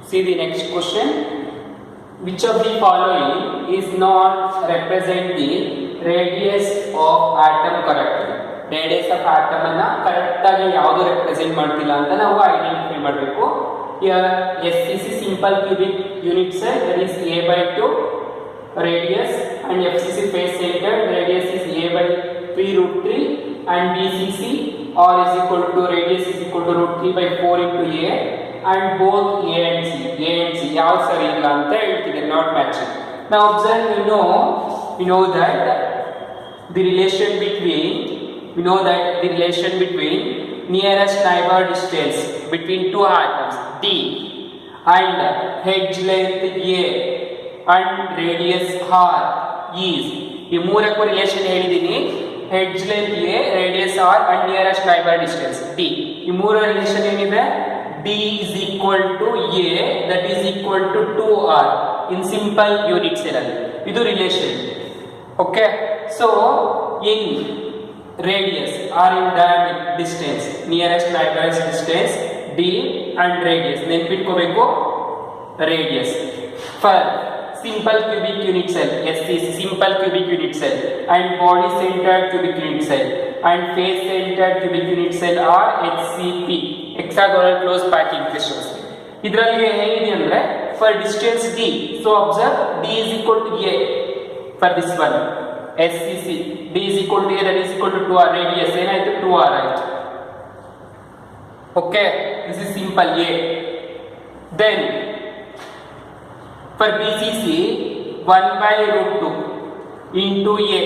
See the next question. Which of the following is not represent the radius of atom correctly? Radius of atom ಅನ್ನು correct ಆಗಿ ಯಾವುದು represent ಮಾಡ್ತಿಲ್ಲ ಅಂತ ನಾವು identify ಮಾಡಬೇಕು. Here SCC simple cubic unit cell, that is A by 2 radius, and FCC face centered radius is A by 3 root 3, and BCC R is equal to radius is equal to root 3 by 4 into A, and both A and C ಯಾವ್ದು ಸರಿ ಇಲ್ಲ ಅಂತ ಹೇಳ್ತಿದೆ, not matching. Now observe, we know that the relation between nearest neighbor distance between two atoms D and edge length A and radius R is, ಈ ಮೂರಕ್ಕೂ relation ಹೇಳಿದೀನಿ. edge length A, radius R and nearest neighbor distance D. ಈ ಮೂರ relation ಏನಿದೆ? D is equal to A, that is equal to 2R in simple unit cell. ಇದು relation. Okay, so in radius or in diameter distance, nearest neighbor's distance D and radius, ನೆನಪಿಟ್ಕೋಬೇಕು radius. For simple cubic unit cell, SCC simple cubic unit cell, and body centered cubic unit cell, and face centered cubic unit cell are HCP, hexagonal closed packing crystals. ಇದರಲ್ಲಿ ಏನಿದೆ ಅಂದ್ರೆ for distance D, so observe D is equal to A for this one SCC. D is equal to A, that is equal to 2R, radius ಏನಾಯ್ತು 2R ಆಯ್ತು. Okay, this is simple A. Then for BCC 1 by root 2 into A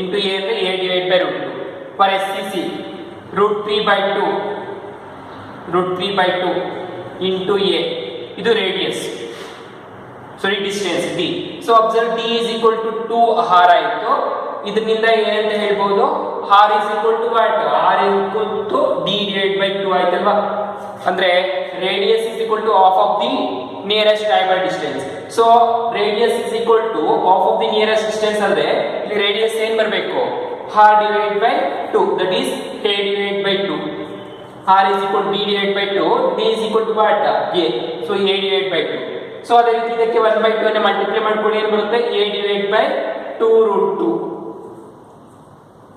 ಅಂದ್ರೆ A divided by root 2. For SCC root 3 by 2 into A, ಇದು radius, sorry distance D. So observe D is equal to 2R ಆಯಿತು. ಇದರಿಂದ ಏನಂತ ಹೇಳ್ಬೋದು? R is equal to what? R is equal to D divided by 2 ಆಯ್ತಲ್ವಾ? ಅಂದ್ರೆ radius is equal to half of the nearest neighbor distance. So radius is equal to half of the nearest distance ಅಂದ್ರೆ ಇಲ್ಲಿ radius ಏನು ಬರಬೇಕು? R divided by 2, that is A divided by 2. R is equal to D divided by 2, D is equal to what? A, so A divided by 2. So ಅದೇ ರೀತಿ ಇದಕ್ಕೆ 1 by 2 ಅನ್ನು multiply ಮಾಡ್ಕೊಳ್ಳಿ, ಏನು ಬರುತ್ತೆ? A divided by 2 root 2.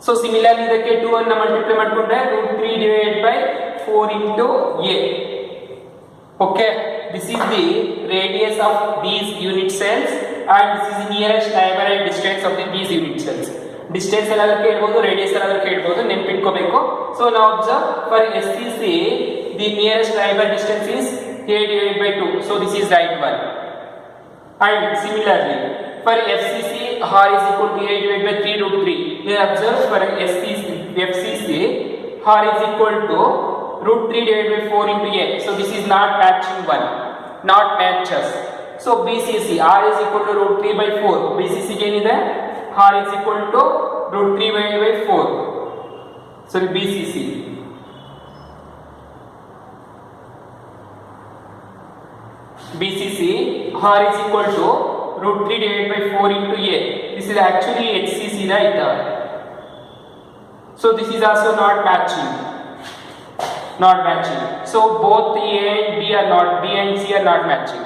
So similarly ಇದಕ್ಕೆ 2 ಅನ್ನು multiply ಮಾಡ್ಕೊಂಡ್ರೆ root 3 divided by 4 into A. Okay, this is the radius of these unit cells, and this is the nearest neighbor and distance of these unit cells. Distance ಎಲ್ಲಾದರೂ ಕೇಳಬಹುದು, radius ಎಲ್ಲಾದರೂ ಕೇಳಬಹುದು, ನೆನಪಿಟ್ಕೋಬೇಕು. So now observe, for SCC the nearest neighbor distance is A divided by 2, so this is right one. And similarly for FCC R is equal to A divided by 3 root 3. Here observe, for FCC R is equal to root 3 divided by 4 into A, so this is not matching one, not matches. So BCC R is equal to root 3 by 4. BCC ಏನಿದೆ? R is equal to root 3 by 4. Sorry, BCC R is equal to root 3 divided by 4 into A. This is actually HCC, right? So this is also not matching. So both A and B are not, B and C are not matching.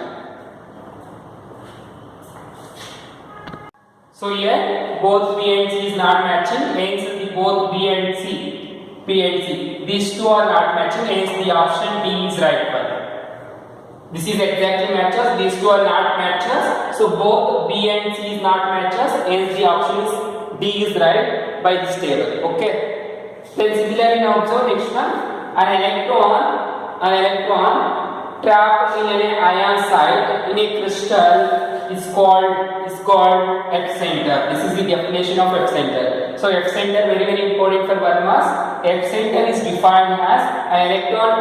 So here both B and C is not matching, hence both B and C, these two are not matching, hence the option D is right one. This is exactly matches, these two are not matches, so both B and C is not matches, hence the option is D is right by this table. Okay, then similarly now observe next one. An electron trapped in an ion site in a crystal is called epicenter. This is the definition of epicenter. So epicenter very important for 1 mass. Epicenter is defined as an electron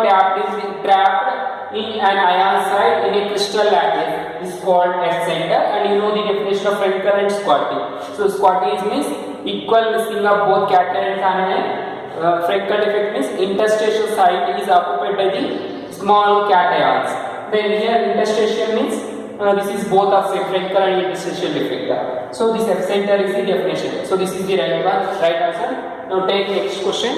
trapped in an ion site in a crystal lattice is called epicenter, and you know the definition of Frenkel and Schottky. So Schottky means equal missing of both cation and anion. Frenkel effect means interstitial site is occupied by the small cations. Then here interstitial means this is both of Frenkel and interstitial effect. So this epicenter is the definition. So this is the right answer. Now take next question.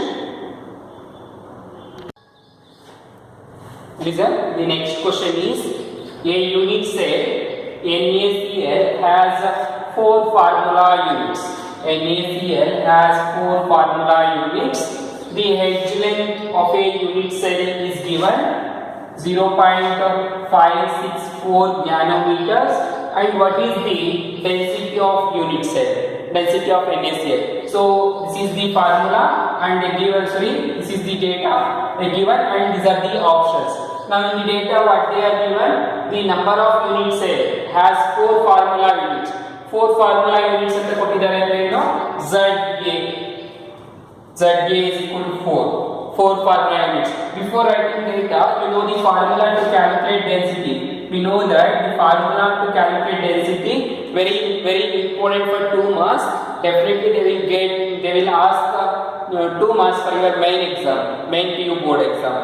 Listen, the next question is A unit cell NaCl has 4 formula units. NaCl has 4 formula units. The edge length of a unit cell is given 0.564 nanometers. And what is the density of unit cell? Density of NaCl. So this is the formula and given. This is the data given, and these are the options. Now in the data, what they are given? The number of unit cell has 4 formula units. 4 formula units ಅಂತ ಕೊಟ್ಟಿದ್ದಾರೆ ಅಂದ್ರೆ ಏನು? ZA is equal to 4 formula units. Before writing data, you know the formula to calculate density. We know that the formula to calculate density very important for 2 marks. Definitely they will ask 2 marks for your main PU board exam.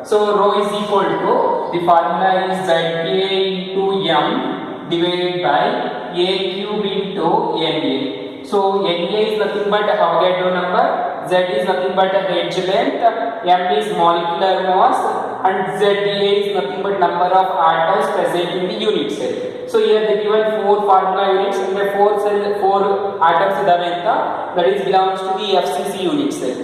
So rho is equal to, the formula is ZA into M divided by A cube into NA. So NA is nothing but Avogadro number, Z is nothing but edge length, M is molecular mass, and ZA is nothing but number of atoms present in the unit cell. So here they given 4 formula units and the 4 atoms idave anta, that is belongs to the FCC unit cell.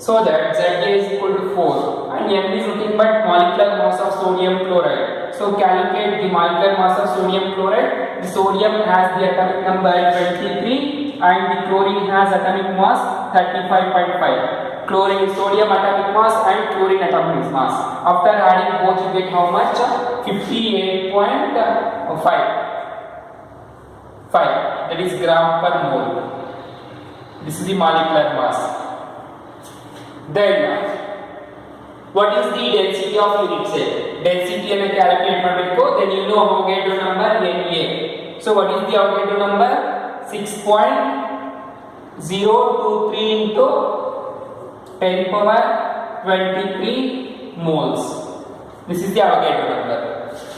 So that ZA is equal to 4 and M is nothing but molecular mass of sodium chloride. So calculate the molecular mass of sodium chloride. The sodium has the atomic number 23 and the chlorine has atomic mass 35.5. Sodium atomic mass and chlorine atomic mass. After adding both, you get how much? 58.5. That is gram per mole. This is the molecular mass. Then what is the density of unit cell? Density and calculate ಮಾಡಬೇಕು. Then you know Avogadro number Na. So what is the Avogadro number? 6.023 into 10 power 23 moles. This is the Avogadro number.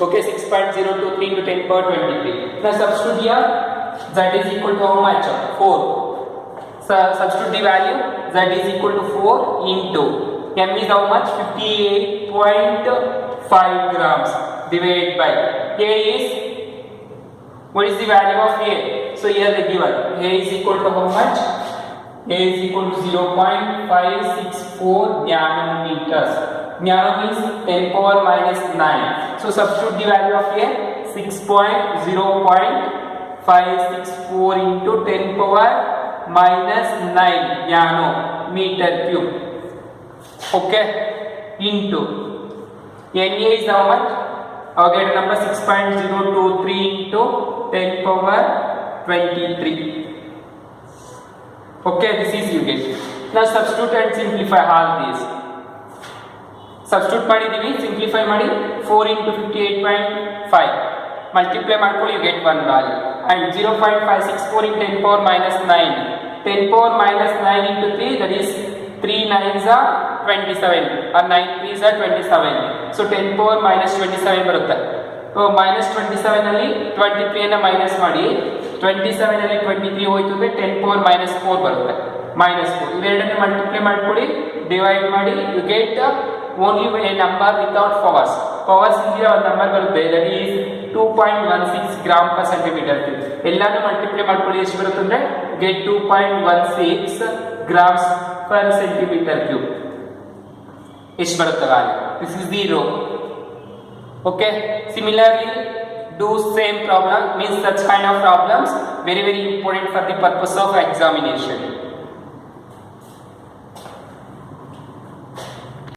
Okay, 6.023 into 10 power 23. Now substitute here. Z is equal to how much? 4. So substitute the value. Z is equal to 4 into M is how much? 58.5 grams divided by A is, what is the value of A? So here they given A is equal to how much? A is equal to 0.564 nanometers. Nano means 10 power minus 9. So substitute the value of A, 0.564 into 10 power minus 9 nanometer cube. Okay, into Na is how much? I'll get number 6.023 into 10 power 23. Okay, this is you get. Now substitute and simplify all these. Substitute ಮಾಡಿದೀವಿ, simplify ಮಾಡಿ 4 into 58.5 multiply ಮಾಡ್ಕೊಳ್ಳಿ, you get one value. And 0.564 into 10 power minus 9. 10 power minus 9 into 3, that is 3 9s are 27 or 9 3s are 27. So 10 power minus 27 ಬರುತ್ತೆ. So minus 27 ಅಲ್ಲಿ 23 ಅನ್ನು minus ಮಾಡಿ 27 ಅಲ್ಲಿ 23 ಹೋಯ್ತು ಅಂದ್ರೆ 10 power minus 4 ಬರುತ್ತೆ. minus 4 ಇವೆರಡನ್ನು ಮಲ್ಟಿಪ್ಲೈ ಮಾಡ್ಕೊಳ್ಳಿ, ಡಿವೈಡ್ ಮಾಡಿ, you get only a number without powers. Powers ಇಂದ ಒಂದು ನಂಬರ್ ಬರುತ್ತೆ, that is 2.16 gram per centimeter cube. ಎಲ್ಲಾನು ಮಲ್ಟಿಪ್ಲೈ ಮಾಡ್ಕೊಳ್ಳಿ, ಎಷ್ಟು ಬರುತ್ತೆ ಅಂದ್ರೆ get 2.16 grams per centimeter cube. ಎಷ್ಟು ಬರುತ್ತೆ value? This is the row. Okay, similarly do same problem, means such kind of problems very important for the purpose of examination.